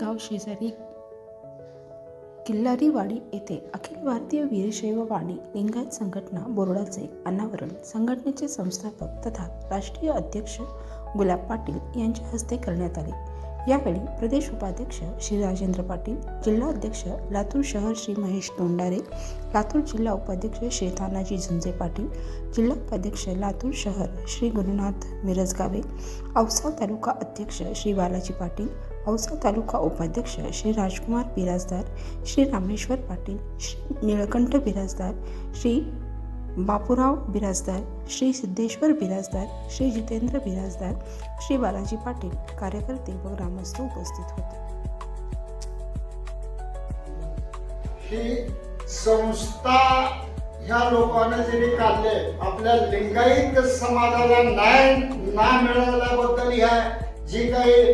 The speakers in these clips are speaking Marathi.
गाव शेजारी किल्लारीवाडी येथे अखिल भारतीय वीरशैव वाणी लिंगायत संघटना बोर्डाचे अनावरण संघटनेचे संस्थापक तथा राष्ट्रीय अध्यक्ष गुलाब पाटील यांच्या हस्ते करण्यात आले। यावेळी प्रदेश उपाध्यक्ष श्री राजेंद्र पाटील, जिल्हा अध्यक्ष लातूर शहर श्री महेश तोंडारे, लातूर जिल्हा उपाध्यक्ष श्री तानाजी झुंजे पाटील, जिल्हा उपाध्यक्ष लातूर शहर श्री गुरुनाथ मिरजगावे, औसा तालुका अध्यक्ष श्री बालाजी पाटील, औसा तालुका उपाध्यक्ष श्री राजकुमार बिराजदार, श्री रामेश्वर पाटील, श्री निळकंठ बिराजदार, श्री बापूराव बिराजदार, श्री सिद्धेश्वर बिराजदार, श्री जितेंद्र बिराजदार, श्री बालाजी पाटील कार्यकर्ते व ग्रामस्थ उपस्थित होते। ही संस्था ह्या लोकांना जरी काढले, आपल्या लिंगायत समाजाला न्याय मिळाल्याबद्दल ह्या जी काही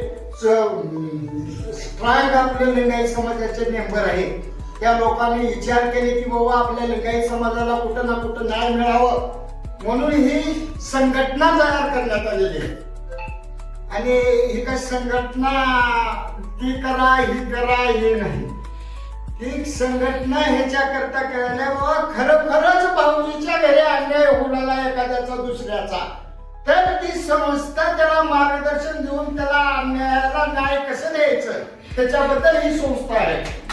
स्ट्रॉंग आपले लिंगायत समाजाचे मेंबर आहेत त्या लोकांनी विचार केले की बाबा आपल्या लिंगायत समाजाला कुठं ना कुठं न्याय मिळावं, म्हणून ही संघटना तयार करण्यात आलेली आहे। आणि ही काय संघटना ती करा ही करा हे नाही, ही संघटना ह्याच्याकरता करायला बाबा खरंच भाऊजीच्या घरी अन्याय होणारा एखाद्याचा दुसऱ्याचा, तर ती संस्था त्याला मार्गदर्शन देऊन त्याला अन्यायाला न्याय कसं द्यायचं त्याच्याबद्दल ही संस्था आहे।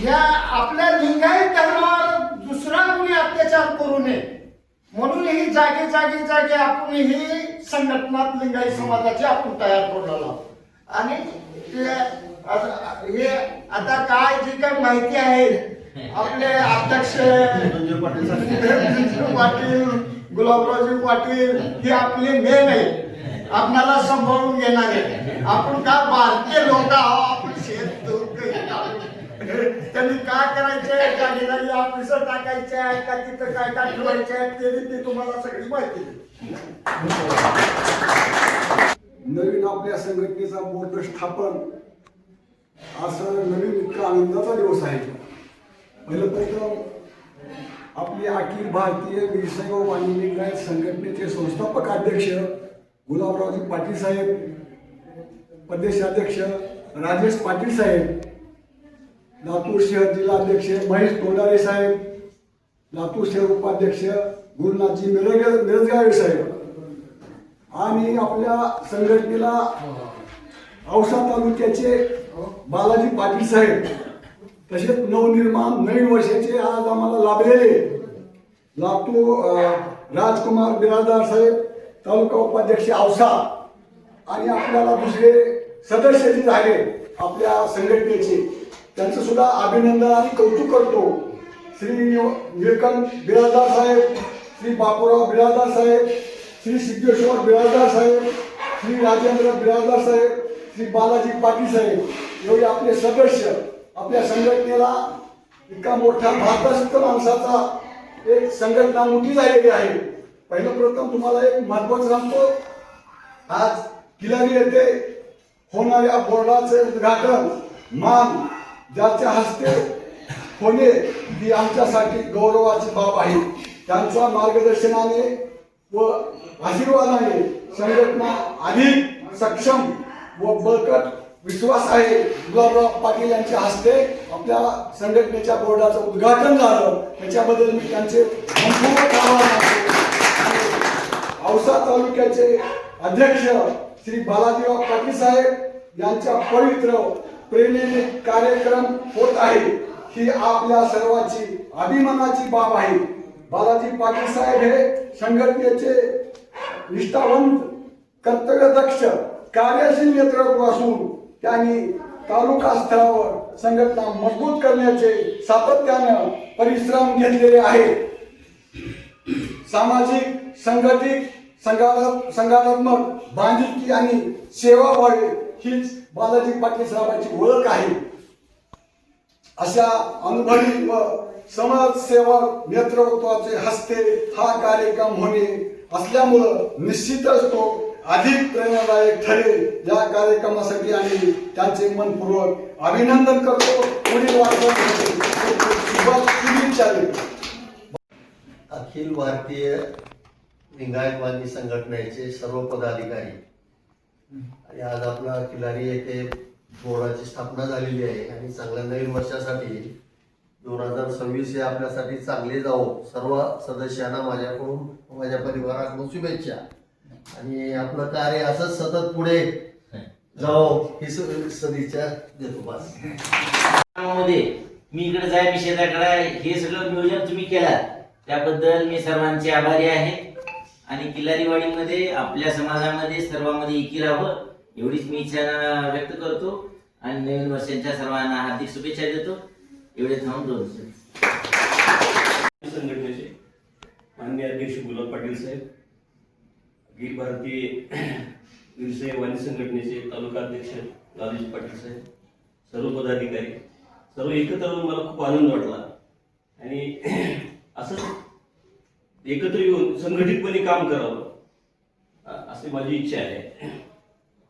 या आपल्या लिंगायत धर्मावर दुसरा कोणी अत्याचार करू नये म्हणून ही जागी आपण ही संघटना लिंगायत समाजाची आपण तयार करून आलो। आणि हे आता काय जी काही माहिती आहे आपले अध्यक्ष पाटील, गुलाबरावजी पाटील हे आपले मेन आहे, आपणाला सांभाळून घेणारे। आपण का भारतीय लोक आहोत, आपण शेत त्यांनी काय करायचे, जागी ऑफिसर टाकायचे आहे का, तिथं काय काय ठेवायचे आहे ते तुम्हाला सगळी माहिती आहे। नवीन आपल्या संघटनेचा बोर्ड स्थापन असं नवीन इतका आनंदाचा दिवस आहे। पहिलं आपले अखिल भारतीय वीरशैव वाणी लिंगायत संघटनेचे संस्थापक अध्यक्ष गुलाबरावजी पाटील साहेब, प्रदेशाध्यक्ष राजेश पाटील साहेब, लातूर शहर जिल्हा अध्यक्ष महेश तोंडारे साहेब, लातूर शहर उपाध्यक्ष गुरुनाथजी मिरजगावे साहेब आणि आपल्या संघटनेला औसा तालुक्याचे बालाजी पाटील साहेब, तसेच नवनिर्माण नवीन वर्षाचे आज आम्हाला लाभलेले लातूर राजकुमार बिराजदार साहेब, तालुका उपाध्यक्ष औसा, आणि आपल्याला दुसरे सदस्य जे झाले आपल्या संघटनेचे त्यांचं सुद्धा अभिनंदन आणि कौतुक करतो। श्री निळकंठ बिराजदार साहेब, श्री बापूराव बिराजदार साहेब, श्री सिद्धेश्वर बिराजदार साहेब, श्री राजेंद्र बिराजदार साहेब, श्री बालाजी पाटील साहेब एवढे आपले सदस्य आपल्या संघटनेला इतका मोठा भारतस्थ माणसाचा एक संघटना मोठी झालेली आहे। पहिलं प्रथम तुम्हाला एक महत्त्वाचं सांगतो, आज किल्लारी येथे होणाऱ्या बोर्डाचे उद्घाटन मान ज्याच्या हस्ते होणे ही आमच्यासाठी गौरवाची बाब आहे। त्यांच्या मार्गदर्शनाने व आशीर्वादाने संघटना अधिक सक्षम व बळकट विश्वास आहे। गुलाबराव पाटील यांच्या हस्ते आपल्या संघटनेच्या बोर्डाचं उद्घाटन झालं, त्याच्याबद्दल मी त्यांचे मनपूर्वक आभार मानतो। औसा तालुक्याचे अध्यक्ष श्री बालाजीराव पाटील साहेब यांच्या पवित्र प्रेरणेने कार्यक्रम होत आहे, ही आपल्या सर्वांची अभिमानाची बाब आहे। बालाजी पाटील साहेब हे संघटनेचे निष्ठावंत, कर्तव्यदक्ष, कार्यशील नेतृत्व असून त्यांनी तालुका स्तरावर संघटना मजबूत करण्याचे सातत्यानं परिश्रम घेतलेले आहेत। सामाजिक, संघटनात्मक बांधिलकी आणि सेवाभावी हीच बालाजी पाटील साहेबांची ओळख आहे। अशा अनुभवी व समाजसेवक नेतृत्वाचे हस्ते हा कार्यक्रम होणे असल्यामुळं निश्चितच तो अधिक प्रेरणादायक ठरेल। या कार्यक्रमासाठी आम्ही त्यांचे मनपूर्वक अभिनंदन करतो। पुढील शुभेच्छा देतो। अखिल भारतीय लिंगायत वाणी संघटनेचे सर्व पदाधिकारी आणि आज आपला किल्लारी येथे बोर्डाची स्थापना झालेली आहे आणि चांगल्या नवीन वर्षासाठी 2026 हे आपल्यासाठी चांगले जावो, सर्व सदस्यांना माझ्याकडून माझ्या परिवाराकडून शुभेच्छा आणि आपलं कार्य असंच सतत पुढे जावो ही सदिच्छा देतो. बस मध्ये मी इकडे जाय मी शेताकडे हे सगळं नियोजन तुम्ही केला त्याबद्दल मी सर्वांचे आभारी आहे. आणि किल्लारीवाडीमध्ये आपल्या समाजामध्ये सर्वांमध्ये एकी राहावं एवढीच मी इच्छा व्यक्त करतो आणि नवीन वर्षांच्या सर्वांना हार्दिक शुभेच्छा देतो. एवढे थांबून दोन संघटनेचे माननीय अध्यक्ष गुलाब पाटील साहेब, अखिल भारतीय वीरशैव वाणी संघटनेचे तालुका अध्यक्ष लालजी पाटील साहेब, सर्व पदाधिकारी सर्व एकत्र येऊन मला खूप आनंद वाटला आणि असंच एकत्र येऊन संघटितपणे काम करावं अशी माझी इच्छा आहे.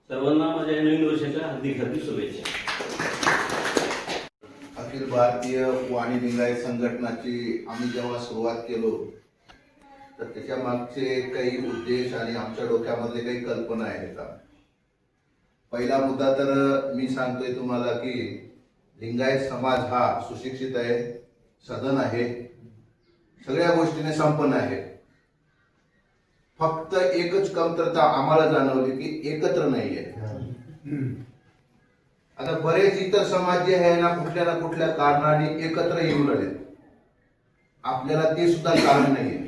सर्वांना माझ्या नवीन वर्षाच्या हार्दिक हार्दिक शुभेच्छा. अखिल भारतीय वाणी लिंगायत संघटनाची आम्ही जेव्हा सुरुवात केलो तर त्याच्या मागचे काही उद्देश आणि आमच्या डोक्यामधले काही कल्पना आहेत. पहिला मुद्दा तर मी सांगतोय तुम्हाला की लिंगायत समाज हा सुशिक्षित आहे, सधन आहे, सगळ्या गोष्टीने संपन्न आहे. फक्त एकच कमतरता आम्हाला जाणवली की एकत्र नाहीये. आता बरेच इतर समाज जे आहे ना कुठल्या कारणाने एकत्र येऊ लागले, आपल्याला ते सुद्धा कारण नाहीये.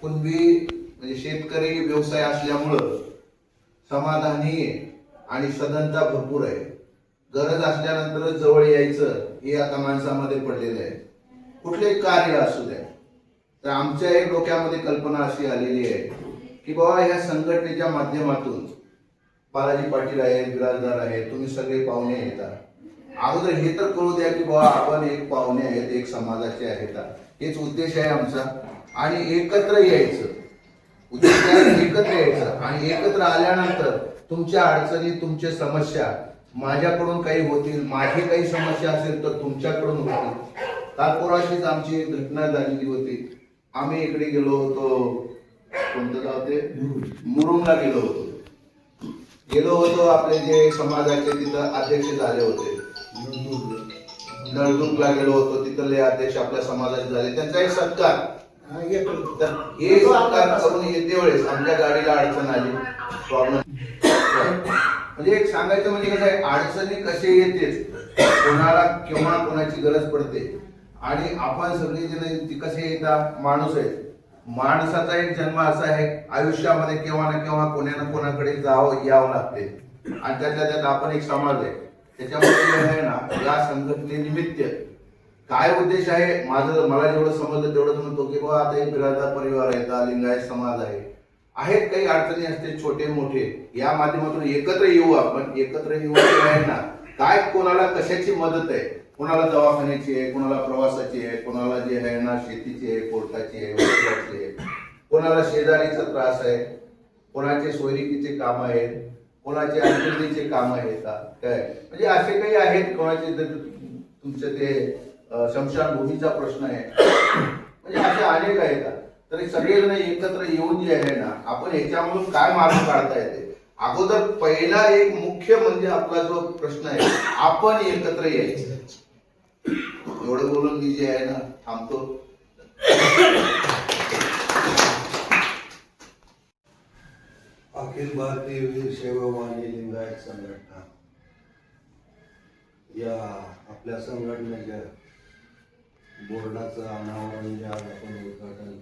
कुणबी म्हणजे शेतकरी व्यवसाय असल्यामुळं समाधानी आणि सदनता भरपूर आहे. गरज असल्यानंतर जवळ यायचं हे आता माणसामध्ये पडलेलं आहे. कुठलेही कार्य असू द्या. तर आमच्या एक डोक्यामध्ये कल्पना अशी आलेली आहे की बाबा या संघटनेच्या माध्यमातून बालाजी पाटील आहेत, बिराजदार आहेत, तुम्ही सगळे पाहुणे येतात. अगोदर हे तर कळू द्या की बाबा आपण एक पाहुणे आहेत, एक समाजाचे आहेत. हेच उद्देश आहे आमचा. आणि एकत्र यायचं, उद्देश एकत्र यायचं आणि एकत्र आल्यानंतर तुमच्या अडचणी, तुमच्या समस्या माझ्याकडून काही होतील, माझी काही समस्या असेल तर तुमच्याकडून होतील. कालपोराशीच आमची घटना झालेली होती. आम्ही इकडे गेलो होतो, कोणतं गाव ते, मुरुमला गेलो होतो. आपले जे समाजाचे तिथं अध्यक्ष झाले होते, नळदुर्गला गेलो होतो. तिथले अध्यक्ष आपल्या समाजाचे झाले, त्यांचा एक सत्कार. तर हे सत्कार करून येते वेळेस आमच्या गाडीला अडचण आली, प्रॉब्लेम. म्हणजे एक सांगायचं म्हणजे कसं आहे, अडचणी कसे येते, कोणाला केव्हा कोणाची गरज पडते आणि आपण सगळे जण कसे येतात, माणूस आहे. माणसाचा एक जन्म असा आहे, आयुष्यामध्ये केव्हा ना केव्हा कोणा ना कोणाकडे यावं लागते आणि त्यातल्या त्यात आपण एक समाज आहे. त्याच्यामुळे आहे ना, या संघटनेनिमित्त काय उद्देश आहे मला जेवढं समजलं तेवढं म्हणतो की बाबा आता एक बिराजदार परिवार आहे, लिंगायत समाज आहेत काही अडचणी असते छोटे मोठे, या माध्यमातून एकत्र येऊ. आपण एकत्र येऊ आहे ना, काय कोणाला कशाची मदत आहे, कोणाला दवाखान्याची आहे, कोणाला प्रवासाची आहे, कोणाला जे आहे ना शेतीची आहे, कोर्टाची आहे, वकिलाची आहे, कोणाला शेजारीचा त्रास आहे, कोणाचे सोयरिकीचे काम आहेत, कोणाचे अंतर्गीचे काम आहेत. काय म्हणजे असे काही आहेत, कोणाचे तुमचे ते शमशानभूमीचा प्रश्न आहे, म्हणजे असे अनेक आहेत. तर सगळेजण एकत्र येऊन जे आहे ना, आपण याच्यामधून काय मार्ग काढता येते. अगोदर पहिला एक मुख्य म्हणजे आपला जो प्रश्न आहे, आपण एकत्र यायचं. एवढं बोलून मी जे आहे ना थांबतो. अखिल भारतीय वीरशैव वाणी लिंगायत संघटना या आपल्या संघटनेच्या बोर्डाचं अनावरण जे आज आपण उद्घाटन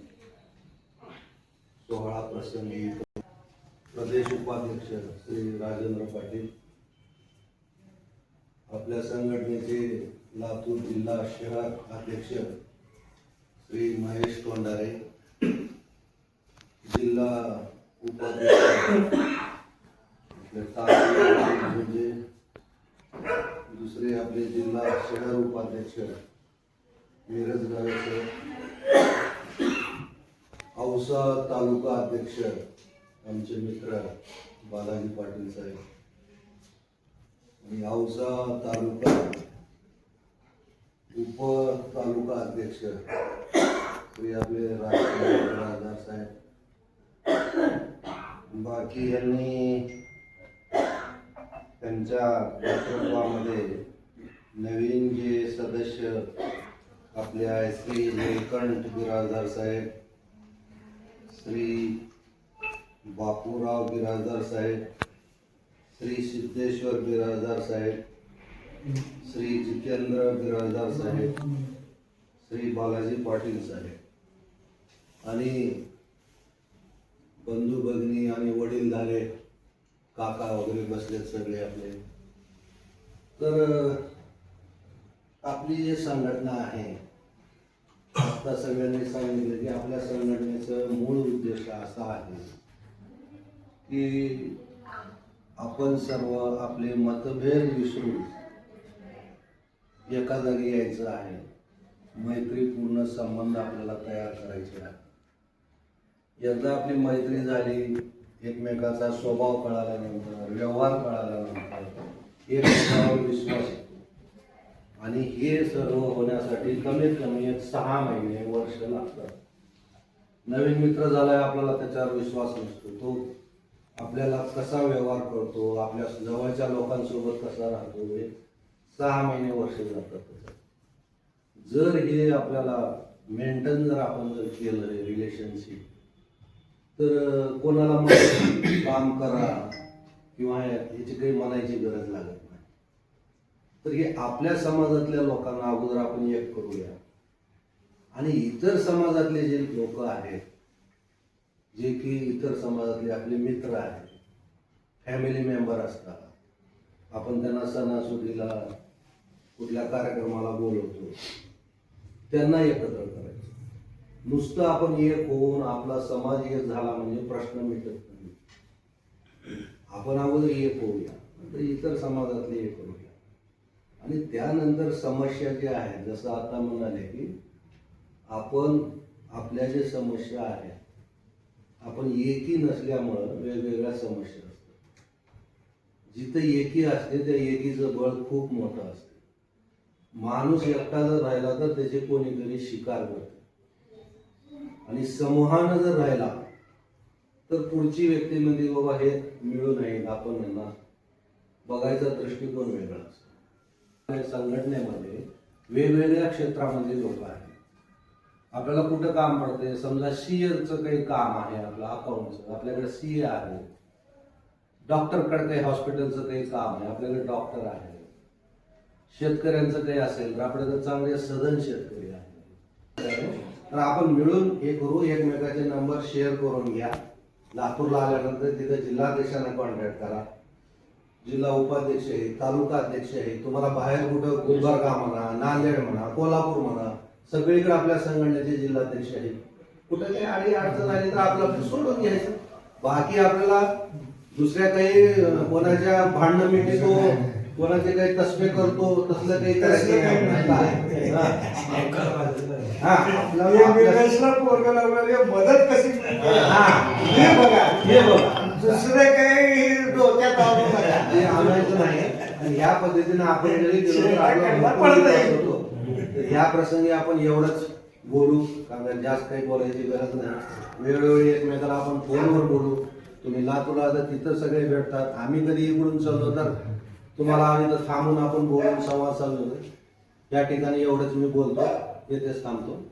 सोहळा प्रसंगी प्रदेश उपाध्यक्ष श्री राजेंद्र पाटील, आपल्या संघटनेचे लातूर जिल्हा शहर अध्यक्ष श्री महेश तोंडारे, जिल्हा उपाध्यक्ष म्हणजे दुसरे आपले जिल्हा शहर उपाध्यक्ष मिरज गावेकर, औसा तालुका अध्यक्ष आमचे मित्र बालाजी पाटील साहेब आणि औसा तालुका उप तालुका अध्यक्ष श्री आपले राजदार साहेब. बाकी यांनी त्यांच्या नेतृत्वामध्ये नवीन जे सदस्य आपल्या श्री निळकंठ बिराजदार साहेब, श्री बापूराव बिराजदार साहेब, श्री सिद्धेश्वर बिराजदार साहेब, श्री जितेंद्र बिराजदार साहेब, श्री बालाजी पाटील साहेब आणि बंधू भगिनी आणि वडीलधारे काका वगैरे बसलेत सगळे आपले. तर आपली जी संघटना आहे, आता सगळ्यांनी सांगितलं की आपल्या संघटनेचं मूळ उद्देश असा आहे की आपण सर्व आपले मतभेद विसरून एका जागी यायचं आहे. मैत्रीपूर्ण संबंध आपल्याला तयार करायचे आहे. एकदा आपली मैत्री झाली, एकमेकाचा स्वभाव कळाल्यानंतर, व्यवहार कळाल्यानंतर एकमेकावर विश्वास येतो. आणि हे सर्व होण्यासाठी कमीत कमी 6 महिने, वर्ष लागतात. नवीन मित्र झालाय, आपल्याला त्याच्यावर विश्वास नसतो. तो आपल्याला कसा व्यवहार करतो, आपल्या जवळच्या लोकांसोबत कसा राहतो, हे 6 महिने, वर्ष जातात. जर हे आपल्याला मेंटेन जर आपण जर केलं हे रिलेशनशिप, तर कोणाला काम करा किंवा याची काही म्हणायची गरज लागत नाही. तर हे आपल्या समाजातल्या लोकांना अगोदर आपण एक करूया आणि इतर समाजातले जे लोक आहेत, जे की इतर समाजातले आपले मित्र आहेत, फॅमिली मेंबर असतात, आपण त्यांना सणासुदीला कुठल्या कार्यक्रमाला बोलवतो, त्यांना एकत्र करायचं. नुसतं आपण एक होऊन आपला समाज एक झाला म्हणजे प्रश्न मिटत नाही. आपण अगोदर एक होऊया, नंतर इतर समाजातले एक करूया आणि त्यानंतर समस्या ज्या आहेत, जसं आता म्हणाले की आपण आपल्या जे समस्या आहेत, आपण एकी नसल्यामुळं वेगवेगळ्या समस्या असतात. जिथं एकी असते त्या एकीचं बळ खूप मोठं असते. माणूस एकटा जर राहिला तर त्याचे कोणीतरी शिकार करते आणि समूहानं जर राहिला तर पुढची व्यक्ती म्हणजे बाबा हे मिळू नये, आपण यांना बघायचा दृष्टिकोन वेगळा असतो. संघटनेमध्ये वेगवेगळ्या क्षेत्रामध्ये लोक आहेत. आपल्याला कुठं काम पडते, समजा सीएचं काही काम आहे, आपलं अकाउंटचं, आपल्याकडे सीए आहे. डॉक्टरकडे काही हॉस्पिटलचं काही काम आहे, आपल्याकडे डॉक्टर आहे. शेतकऱ्यांचं काही असेल तर आपल्याकडे चांगले सधन शेतकरी आहे. तर आपण मिळून हे करू, एकमेकाचे नंबर शेअर करून घ्या. लातूरला आल्यानंतर तिथं जिल्हाध्यक्षांना कॉन्टॅक्ट करा. जिल्हा उपाध्यक्ष आहे, तालुका अध्यक्ष आहे. तुम्हाला बाहेर कुठं गुलबर्गा म्हणा, नांदेड म्हणा, कोल्हापूर म्हणा, सगळीकडे आपल्या संघटनेचे जिल्हाध्यक्ष आहेत. कुठं काही अडी अडचण आली तर आपलं सोडून घ्यायचं. बाकी आपल्याला दुसऱ्या काही कोणाच्या भांडणं मिटतो, कोणाचे काही तस्मे करतो, तसलं काही करायचं मदत कशी हे बघा, दुसरे काही डोक्यात आणायचं नाही. आणि ह्या पद्धतीने आपण जरी ह्या प्रसंगी आपण एवढंच बोलू, कारण जास्त काही बोलायची गरज नाही. वेळोवेळी एकमेकाला आपण फोनवर बोलू. तुम्ही लातूरला तर तिथं सगळे भेटतात. आम्ही कधी इकडून चाललो तर तुम्हाला आम्ही तर थांबून आपण बोलून संवाद चालू. या ठिकाणी एवढंच मी बोलतो, येथेच थांबतो.